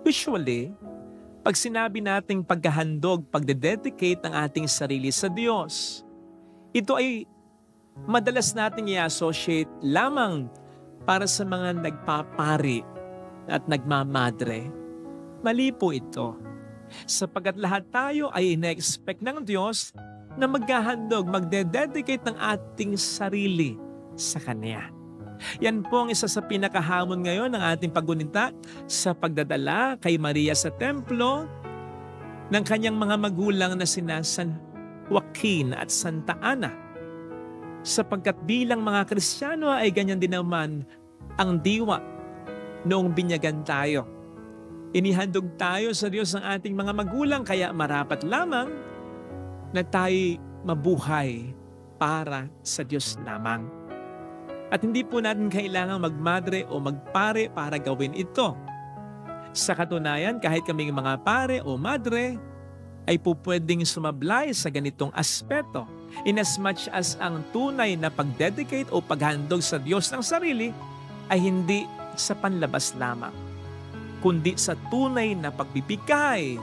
Usually, pag sinabi nating paghahandog, pagdededicate ng ating sarili sa Diyos, ito ay madalas nating i-associate lamang para sa mga nagpapari at nagmamadre. Mali po ito. Sapagkat lahat tayo ay ina-expect ng Diyos na maghahandog, magdededicate ng ating sarili sa Kanya. Yan po ang isa sa pinakahamon ngayon ng ating paggunita sa pagdadala kay Maria sa templo ng kanyang mga magulang na sina San Joaquin at Santa Ana. Sapagkat bilang mga Kristiyano ay ganyan din naman ang diwa noong binyagan tayo. Inihandog tayo sa Diyos ng ating mga magulang kaya marapat lamang na tayo mabuhay para sa Diyos lamang. At hindi po natin kailangang magmadre o magpare para gawin ito. Sa katunayan, kahit kaming mga pare o madre, ay po pwedeng sumablay sa ganitong aspeto. Inasmuch as ang tunay na pagdedicate o paghandog sa Diyos ng sarili ay hindi sa panlabas lamang, kundi sa tunay na pagbibigay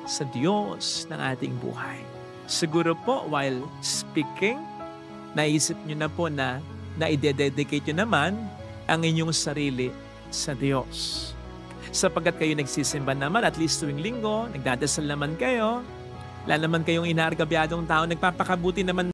sa Diyos ng ating buhay. Siguro po, while speaking, naisip nyo na po na i-dedicate nyo naman ang inyong sarili sa Diyos. Sapagkat kayo nagsisimba naman, at least tuwing linggo, nagdadasal naman kayo, wala naman kayong inaargabyadong tao, nagpapakabuti naman